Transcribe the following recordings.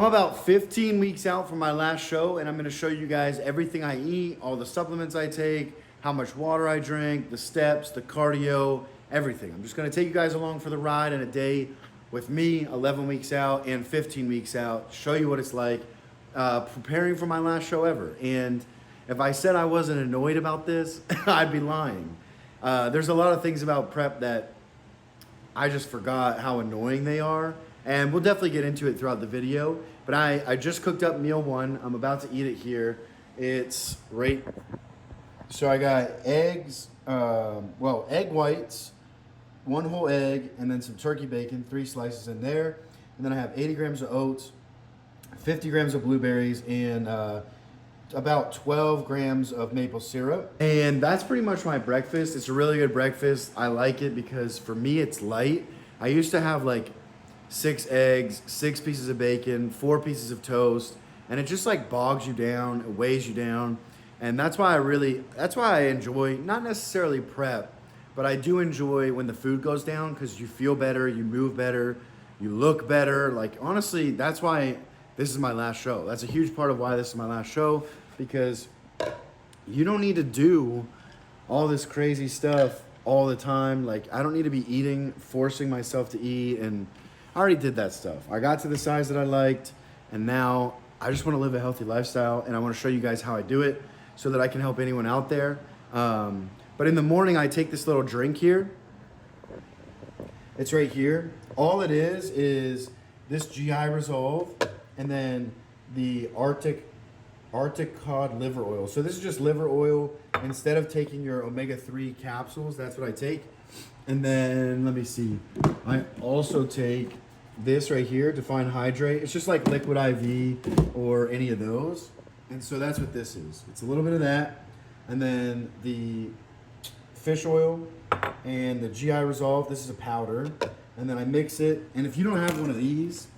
I'm about 15 weeks out from my last show, and I'm gonna show you guys everything I eat, all the supplements I take, how much water I drink, the steps, the cardio, everything. I'm just gonna take you guys along for the ride in a day with me, 11 weeks out and 15 weeks out, show you what it's like preparing for my last show ever. And if I said I wasn't annoyed about this, I'd be lying. There's a lot of things about prep that I just forgot how annoying they are. And we'll definitely get into it throughout the video. But I just cooked up meal one. I'm about to eat it here. It's right. So I got eggs, egg whites, one whole egg, and then some turkey bacon, 3 slices in there. And then I have 80 grams of oats, 50 grams of blueberries, and about 12 grams of maple syrup. And that's pretty much my breakfast. It's a really good breakfast. I like it because for me, it's light. I used to have like 6 eggs, 6 pieces of bacon, 4 pieces of toast, and it just like bogs you down, it weighs you down. And that's why I enjoy, not necessarily prep, but I do enjoy when the food goes down because you feel better, you move better, you look better. Like honestly, that's why this is my last show. That's a huge part of why this is my last show, because you don't need to do all this crazy stuff all the time. Like I don't need to be eating, forcing myself to eat, and I already did that stuff. I got to the size that I liked, and now I just want to live a healthy lifestyle, and I want to show you guys how I do it so that I can help anyone out there. But in the morning, I take this little drink here. It's right here. All it is this GI Resolve, and then the Arctic cod liver oil. So this is just liver oil. Instead of taking your omega-3 capsules, that's what I take. And then, let me see, I also take this right here, Define Hydrate. It's just like liquid IV or any of those. And so that's what this is. It's a little bit of that. And then the fish oil and the GI Resolve. This is a powder. And then I mix it. And if you don't have one of these,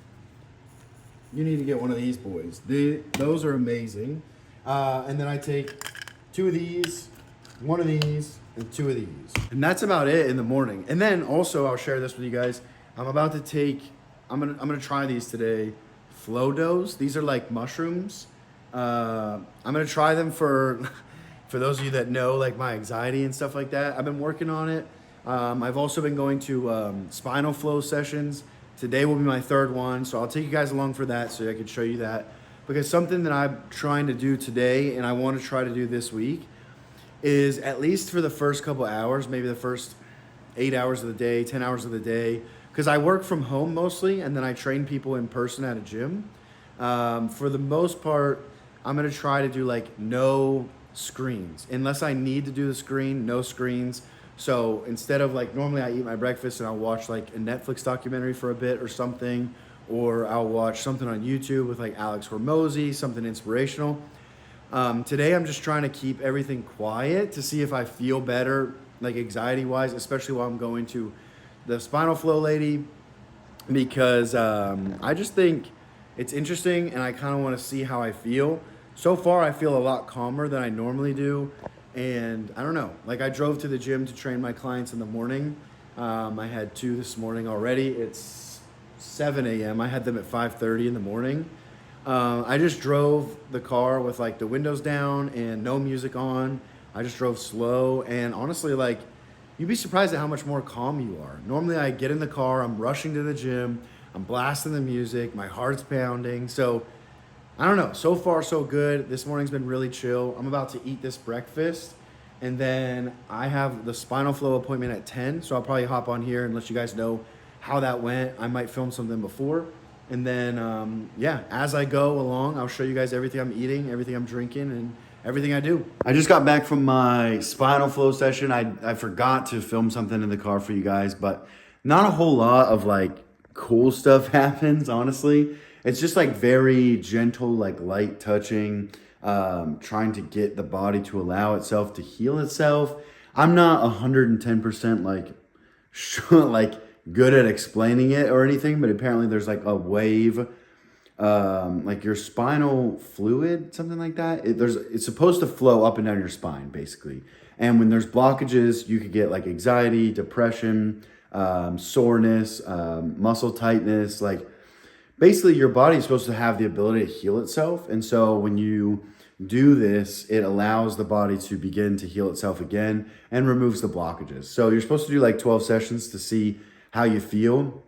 you need to get one of these boys. Those are amazing. And then I take 2 of these, 1 of these, and 2 of these. And that's about it in the morning. And then also, I'll share this with you guys. I'm about to take, I'm gonna try these today. Flow Doughs. These are like mushrooms. I'm gonna try them for those of you that know like my anxiety and stuff like that. I've been working on it. I've also been going to spinal flow sessions. Today will be my 3rd one, so I'll take you guys along for that so I can show you that. Because something that I'm trying to do today and I want to try to do this week is, at least for the first couple hours, maybe the first 8 hours of the day, 10 hours of the day, because I work from home mostly and then I train people in person at a gym. For the most part, I'm going to try to do like no screens. Unless I need to do the screen, no screens. So instead of like, normally I eat my breakfast and I'll watch like a Netflix documentary for a bit or something, or I'll watch something on YouTube with like Alex Hormozy, something inspirational. Today I'm just trying to keep everything quiet to see if I feel better, like anxiety wise, especially while I'm going to the spinal flow lady, because I just think it's interesting and I kind of want to see how I feel. So far I feel a lot calmer than I normally do, and I don't know, like I drove to the gym to train my clients in the morning. I had 2 this morning already. It's 7 a.m. I had them at 5:30 in the morning. I just drove the car with like the windows down and no music on. I just drove slow, and honestly, like, you'd be surprised at how much more calm you are. Normally I get in the car, I'm rushing to the gym, I'm blasting the music, my heart's pounding. So I don't know, so far so good. This morning's been really chill. I'm about to eat this breakfast, and then I have the spinal flow appointment at 10. So I'll probably hop on here and let you guys know how that went. I might film something before. And then, yeah, as I go along, I'll show you guys everything I'm eating, everything I'm drinking, and everything I do. I just got back from my spinal flow session. I forgot to film something in the car for you guys, but not a whole lot of like cool stuff happens, honestly. It's just like very gentle, like light touching, trying to get the body to allow itself to heal itself. I'm not 110% like, like good at explaining it or anything, but apparently there's like a wave, like your spinal fluid, something like that. It's supposed to flow up and down your spine, basically. And when there's blockages, you could get like anxiety, depression, soreness, muscle tightness. Like basically your body is supposed to have the ability to heal itself. And so when you do this, it allows the body to begin to heal itself again and removes the blockages. So you're supposed to do like 12 sessions to see how you feel.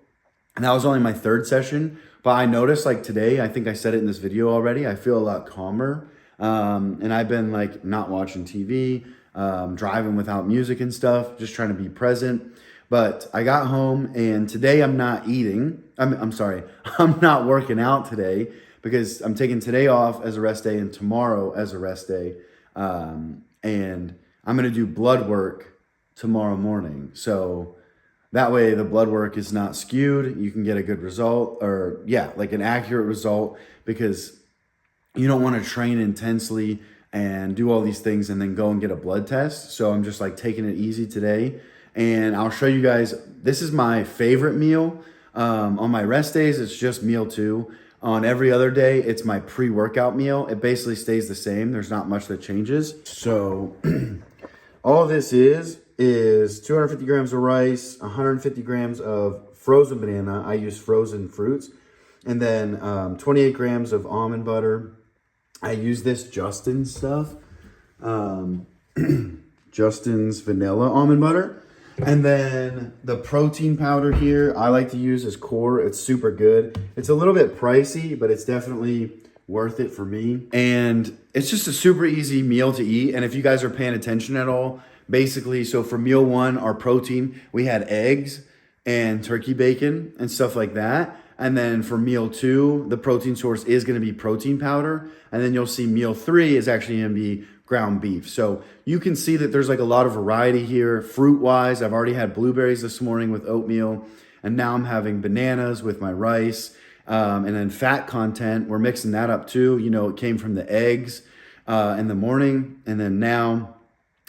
And that was only my 3rd session, but I noticed like today, I think I said it in this video already, I feel a lot calmer. And I've been like not watching TV, driving without music and stuff, just trying to be present. But I got home and today I'm not eating. I'm sorry, I'm not working out today because I'm taking today off as a rest day and tomorrow as a rest day. And I'm going to do blood work tomorrow morning. So that way the blood work is not skewed. You can get a good result, or yeah, like an accurate result, because you don't want to train intensely and do all these things and then go and get a blood test. So I'm just like taking it easy today. And I'll show you guys, this is my favorite meal. On my rest days, it's just meal 2. On every other day, it's my pre-workout meal. It basically stays the same. There's not much that changes. So all this is 250 grams of rice, 150 grams of frozen banana. I use frozen fruits. And then 28 grams of almond butter. I use this Justin's stuff. Justin's vanilla almond butter. And then the protein powder here, I like to use as Core. It's super good. It's a little bit pricey, but it's definitely worth it for me. And it's just a super easy meal to eat. And if you guys are paying attention at all, basically, so for meal 1, our protein, we had eggs and turkey bacon and stuff like that. And then for meal 2, the protein source is going to be protein powder. And then you'll see meal 3 is actually going to be ground beef. So you can see that there's like a lot of variety here. Fruit wise, I've already had blueberries this morning with oatmeal, and now I'm having bananas with my rice. And then fat content, we're mixing that up too. You know, it came from the eggs in the morning, and then now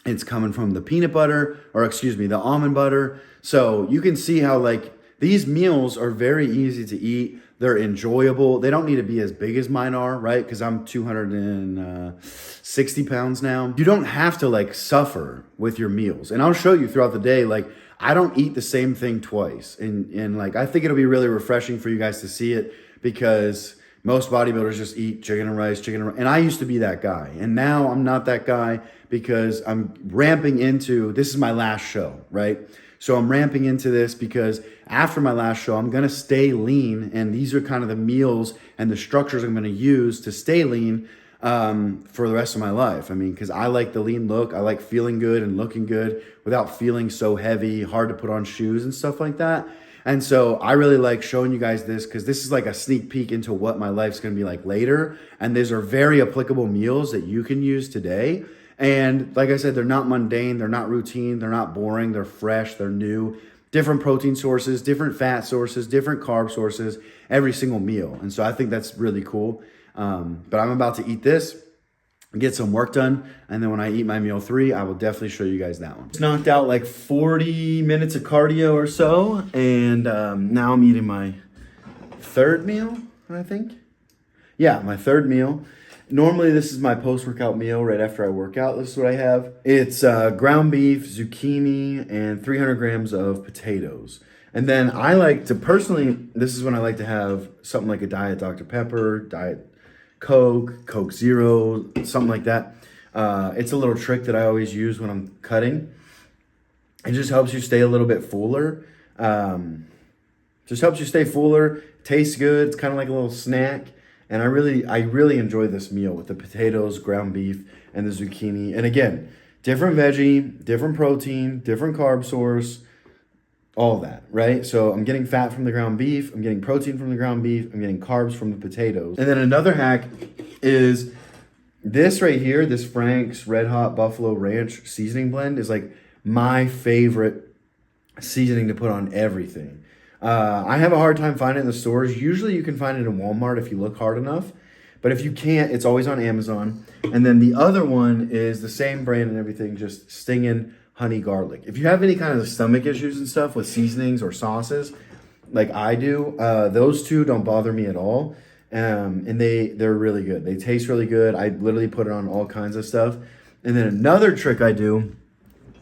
it's coming from the peanut butter, or excuse me, the almond butter. So you can see how like these meals are very easy to eat. They're enjoyable. They don't need to be as big as mine are, right? Because I'm 260 pounds now. You don't have to like suffer with your meals. And I'll show you throughout the day, like I don't eat the same thing twice. And like, I think it'll be really refreshing for you guys to see it, because most bodybuilders just eat chicken and rice. And I used to be that guy. And now I'm not that guy, because I'm ramping into, this is my last show, right? So I'm ramping into this because after my last show, I'm going to stay lean. And these are kind of the meals and the structures I'm going to use to stay lean for the rest of my life. I mean, because I like the lean look. I like feeling good and looking good without feeling so heavy, hard to put on shoes and stuff like that. And so I really like showing you guys this, because this is like a sneak peek into what my life's going to be like later. And these are very applicable meals that you can use today. And like I said, they're not mundane, they're not routine, they're not boring, they're fresh, they're new. Different protein sources, different fat sources, different carb sources, every single meal. And so I think that's really cool. But I'm about to eat this, get some work done, and then when I eat my meal 3, I will definitely show you guys that one. Just knocked out like 40 minutes of cardio or so, and now I'm eating my 3rd meal, I think. Yeah, my 3rd meal. Normally, this is my post-workout meal right after I work out. This is what I have. It's ground beef, zucchini, and 300 grams of potatoes. And then I like to, personally, this is when I like to have something like a Diet Dr. Pepper, Diet Coke, Coke Zero, something like that. It's a little trick that I always use when I'm cutting. It just helps you stay a little bit fuller. Just helps you stay fuller. Tastes good. It's kind of like a little snack. And I really enjoy this meal with the potatoes, ground beef, and the zucchini. And again, different veggie, different protein, different carb source, all that, right? So I'm getting fat from the ground beef, I'm getting protein from the ground beef, I'm getting carbs from the potatoes. And then another hack is this right here, this Frank's Red Hot Buffalo Ranch seasoning blend is like my favorite seasoning to put on everything. I have a hard time finding it in the stores. Usually you can find it in Walmart if you look hard enough. But if you can't, it's always on Amazon. And then the other one is the same brand and everything, just stinging honey garlic. If you have any kind of stomach issues and stuff with seasonings or sauces, like I do, those two don't bother me at all. And they're really good. They taste really good. I literally put it on all kinds of stuff. And then another trick I do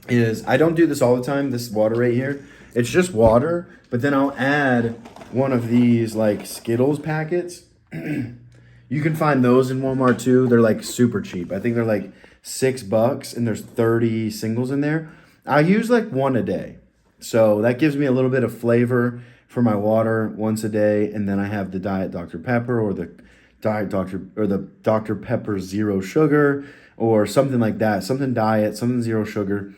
is, I don't do this all the time, this water right here. It's just water, but then I'll add one of these like Skittles packets. You can find those in Walmart too. They're like super cheap. I think they're like $6 and there's 30 singles in there. I use like one a day. So that gives me a little bit of flavor for my water once a day. And then I have the Diet Dr. Pepper or the Dr. Pepper Zero Sugar or something like that. Something diet, something zero sugar.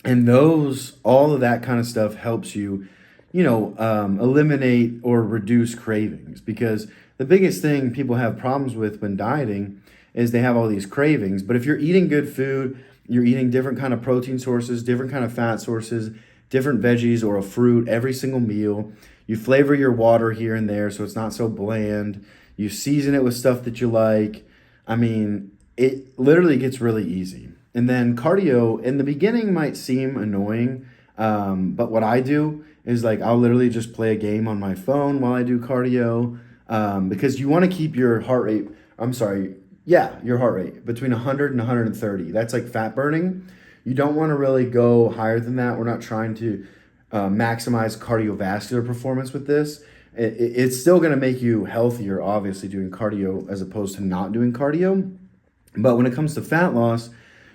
And all of that kind of stuff helps you, eliminate or reduce cravings, because the biggest thing people have problems with when dieting is they have all these cravings. But if you're eating good food, you're eating different kind of protein sources, different kind of fat sources, different veggies or a fruit every single meal. You flavor your water here and there so it's not so bland. You season it with stuff that you like. I mean, it literally gets really easy. And then cardio in the beginning might seem annoying, but what I do is like I'll literally just play a game on my phone while I do cardio, because you want to keep your heart rate, your heart rate between 100 and 130. That's like fat burning. You don't want to really go higher than that. We're not trying to maximize cardiovascular performance with this. It's still going to make you healthier, obviously, doing cardio as opposed to not doing cardio. But when it comes to fat loss,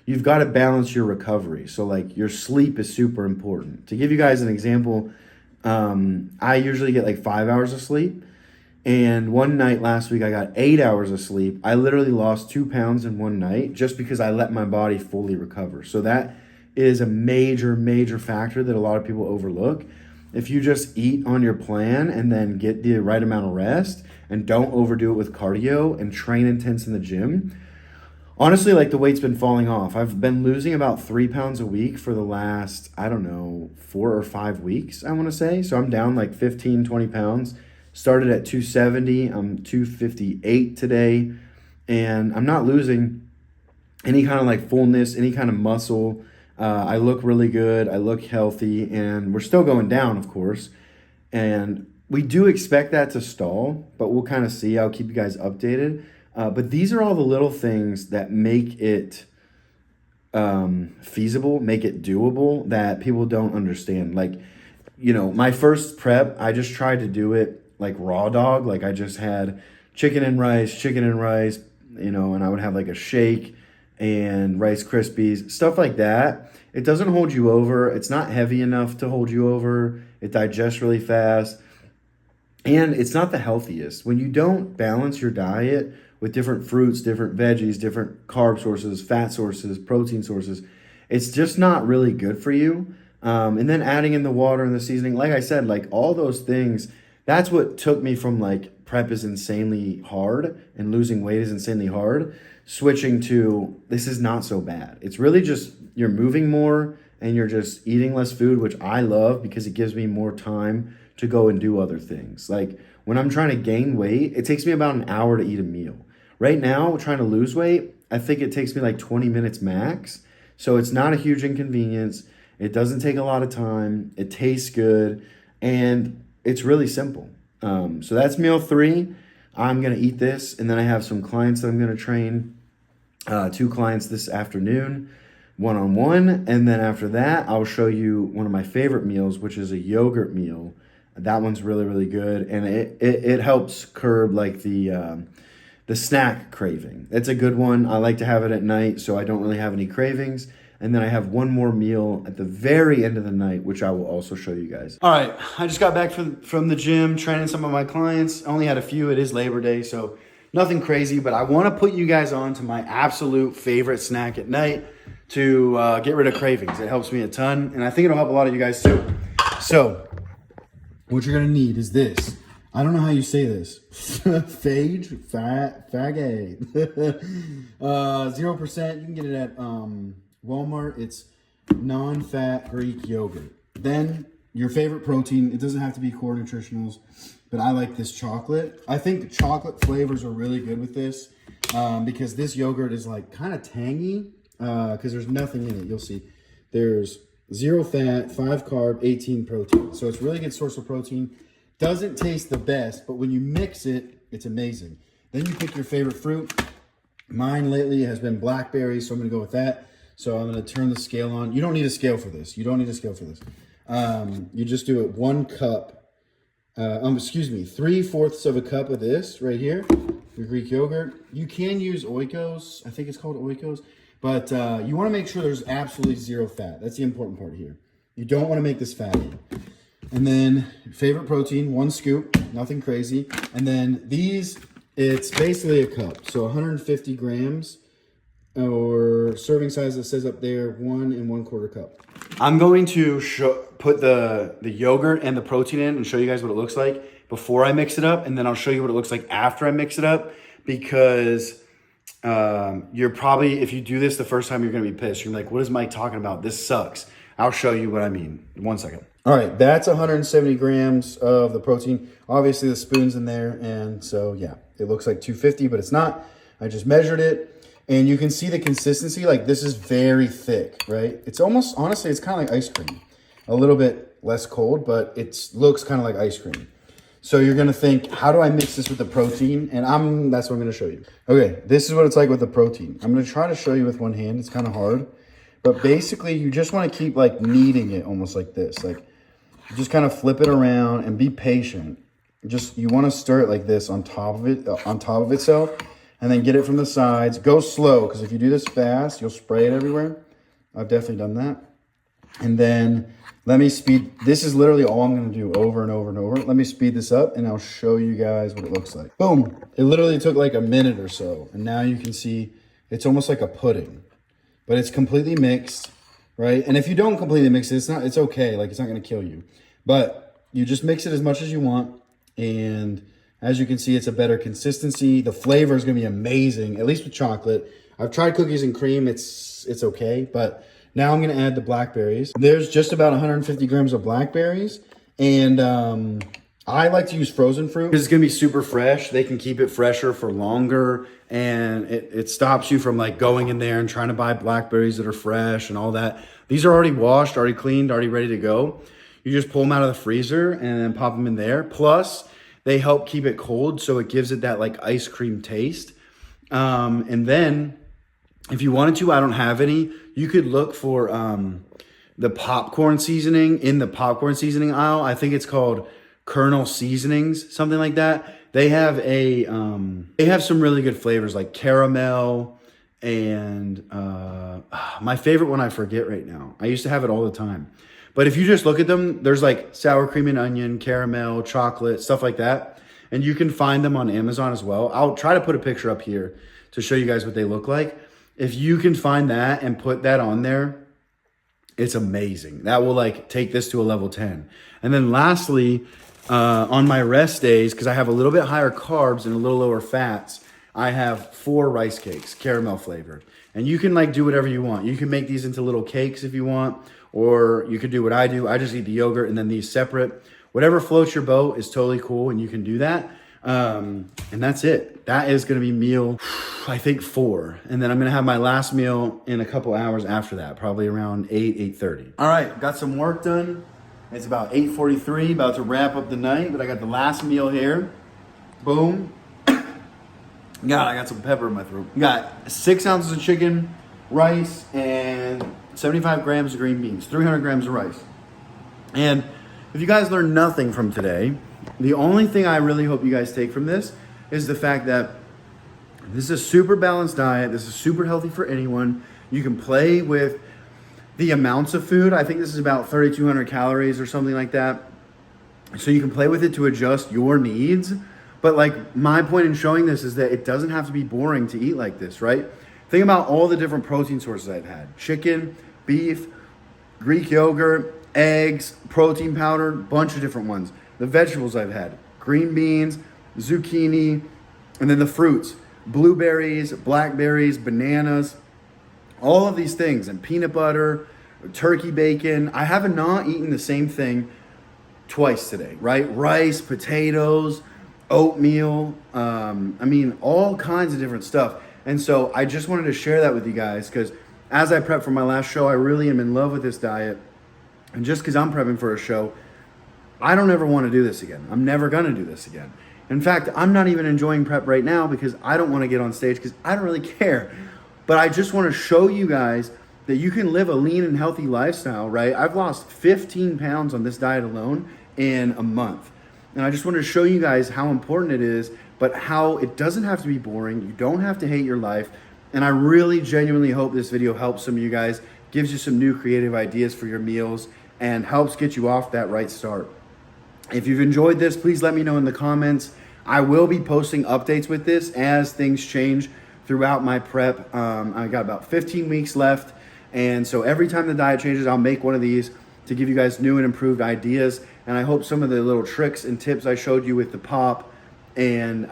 you've got to balance your recovery. So like your sleep is super important. To give you guys an example, I usually get like 5 hours of sleep. And one night last week, I got 8 hours of sleep. I literally lost 2 pounds in one night just because I let my body fully recover. So that is a major, major factor that a lot of people overlook. If you just eat on your plan and then get the right amount of rest and don't overdo it with cardio and train intense in the gym, honestly, like the weight's been falling off. I've been losing about 3 pounds a week for the last, 4 or 5 weeks, I want to say. So I'm down like 15, 20 pounds. Started at 270. I'm 258 today. And I'm not losing any kind of like fullness, any kind of muscle. I look really good. I look healthy. And we're still going down, of course. And we do expect that to stall, but we'll kind of see. I'll keep you guys updated. But these are all the little things that make it feasible, make it doable, that people don't understand. Like, my first prep, I just tried to do it like raw dog. Like I just had chicken and rice, and I would have like a shake and Rice Krispies, stuff like that. It doesn't hold you over. It's not heavy enough to hold you over. It digests really fast. And it's not the healthiest. When you don't balance your diet with different fruits, different veggies, different carb sources, fat sources, protein sources, it's just not really good for you. And then adding in the water and the seasoning, like I said, like all those things, that's what took me from like prep is insanely hard and losing weight is insanely hard, switching to this is not so bad. It's really just you're moving more and you're just eating less food, which I love because it gives me more time to go and do other things. Like when I'm trying to gain weight, it takes me about an hour to eat a meal. Right now, trying to lose weight, I think it takes me like 20 minutes max. So it's not a huge inconvenience. It doesn't take a lot of time. It tastes good. And it's really simple. So that's meal 3. I'm going to eat this. And then I have some clients that I'm going to train. 2 clients this afternoon, one-on-one. And then after that, I'll show you one of my favorite meals, which is a yogurt meal. That one's really, really good. And it helps curb like the snack craving. It's a good one. I like to have it at night so I don't really have any cravings. And then I have one more meal at the very end of the night, which I will also show you guys. All right, I just got back from the gym, training some of my clients. I only had a few. It is Labor Day, so nothing crazy. But I want to put you guys on to my absolute favorite snack at night to get rid of cravings. It helps me a ton, and I think it'll help a lot of you guys too. So what you're going to need is this. I don't know how you say this. Fage, fagate. 0%. You can get it at Walmart. It's non-fat Greek yogurt. Then your favorite protein. It doesn't have to be core nutritionals, but I like this chocolate. I think chocolate flavors are really good with this because this yogurt is like kind of tangy because there's nothing in it. You'll see. There's 0 fat, 5 carb, 18 protein. So it's really good source of protein. Doesn't taste the best, but when you mix it, it's amazing. Then you pick your favorite fruit. Mine lately has been blackberries, so I'm gonna go with that. So I'm gonna turn the scale on. You don't need a scale for this. You don't need a scale for this. You just do it 1 cup excuse me, 3/4 of a cup of this right here, your Greek yogurt. You can use Oikos. I think it's called Oikos. But you want to make sure there's absolutely zero fat. That's the important part here. You don't want to make this fatty. And then favorite protein, 1 scoop, nothing crazy. And then these, it's basically a cup. So 150 grams or serving size that says up there, 1 1/4 cup. I'm going to put the yogurt and the protein in and show you guys what it looks like before I mix it up. And then I'll show you what it looks like after I mix it up, because you're probably, if you do this the first time, you're going to be pissed. You're like, what is Mike talking about? This sucks. I'll show you what I mean. 1 second. All right, that's 170 grams of the protein. Obviously, the spoon's in there, and so, yeah, it looks like 250, but it's not. I just measured it, and you can see the consistency. Like, this is very thick, right? It's almost, honestly, it's kind of like ice cream. A little bit less cold, but it looks kind of like ice cream. So you're going to think, how do I mix this with the protein? And that's what I'm going to show you. Okay, this is what it's like with the protein. I'm going to try to show you with one hand. It's kind of hard. But basically, you just want to keep, like, kneading it almost like this. Like, just kind of flip it around and be patient. You want to stir it like this on top of it, on top of itself, and then get it from the sides. Go slow, because if you do this fast, you'll spray it everywhere. I've definitely done that. And then let me speed. This is literally all I'm going to do over and over and over. Let me speed this up, and I'll show you guys what it looks like. Boom. It literally took like a minute or so, and now you can see it's almost like a pudding, but it's completely mixed, right? And if you don't completely mix it, it's okay. Like, it's not going to kill you. But you just mix it as much as you want. And as you can see, it's a better consistency. The flavor is going to be amazing, at least with chocolate. I've tried cookies and cream. It's okay. But now I'm going to add the blackberries. There's just about 150 grams of blackberries. And I like to use frozen fruit because it's going to be super fresh. They can keep it fresher for longer. And it stops you from, like, going in there and trying to buy blackberries that are fresh and all that. These are already washed, already cleaned, already ready to go. You just pull them out of the freezer and then pop them in there. Plus, they help keep it cold, so it gives it that, like, ice cream taste. And then, if you wanted to, I don't have any, you could look for the popcorn seasoning in the popcorn seasoning aisle. I think it's called Colonel Seasonings, something like that. They have they have some really good flavors like caramel and my favorite one I forget right now. I used to have it all the time. But if you just look at them, there's like sour cream and onion, caramel, chocolate, stuff like that. And you can find them on Amazon as well. I'll try to put a picture up here to show you guys what they look like. If you can find that and put that on there, it's amazing. That will, like, take this to a level 10. And then lastly, on my rest days, because I have a little bit higher carbs and a little lower fats, I have 4 rice cakes, caramel flavored. And you can, like, do whatever you want. You can make these into little cakes if you want, or you could do what I do. I just eat the yogurt and then these separate. Whatever floats your boat is totally cool, and you can do that. And that's it. That is going to be meal, I think, 4. And then I'm going to have my last meal in a couple hours after that, probably around 8:30. All right, got some work done. It's about 8:43, about to wrap up the night, but I got the last meal here. Boom. God, I got some pepper in my throat. Got 6 ounces of chicken, rice, and 75 grams of green beans, 300 grams of rice. And if you guys learned nothing from today, the only thing I really hope you guys take from this is the fact that this is a super balanced diet. This is super healthy for anyone. You can play with the amounts of food. I think this is about 3,200 calories or something like that. So you can play with it to adjust your needs. But, like, my point in showing this is that it doesn't have to be boring to eat like this, right? Think about all the different protein sources I've had. Chicken, beef, Greek yogurt, eggs, protein powder, bunch of different ones. The vegetables I've had, green beans, zucchini, and then the fruits, blueberries, blackberries, bananas, all of these things, and peanut butter, turkey bacon. I have not eaten the same thing twice today, right? Rice, potatoes, oatmeal, I mean, all kinds of different stuff. And so I just wanted to share that with you guys because as I prep for my last show, I really am in love with this diet. And just because I'm prepping for a show, I don't ever want to do this again. I'm never going to do this again. In fact, I'm not even enjoying prep right now because I don't want to get on stage because I don't really care. But I just want to show you guys that you can live a lean and healthy lifestyle, right? I've lost 15 pounds on this diet alone in a month. And I just wanted to show you guys how important it is, but how it doesn't have to be boring. You don't have to hate your life. And I really genuinely hope this video helps some of you guys, gives you some new creative ideas for your meals, and helps get you off that right start. If you've enjoyed this, please let me know in the comments. I will be posting updates with this as things change throughout my prep. I got about 15 weeks left. And so every time the diet changes, I'll make one of these to give you guys new and improved ideas. And I hope some of the little tricks and tips I showed you with the pop and,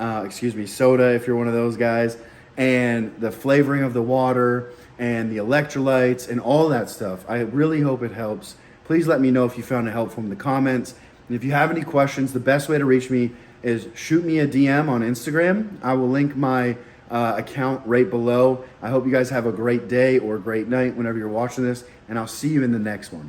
soda, if you're one of those guys, and the flavoring of the water and the electrolytes and all that stuff, I really hope it helps. Please let me know if you found it helpful in the comments. And if you have any questions, the best way to reach me is shoot me a DM on Instagram. I will link my account right below. I hope you guys have a great day or a great night whenever you're watching this, and I'll see you in the next one.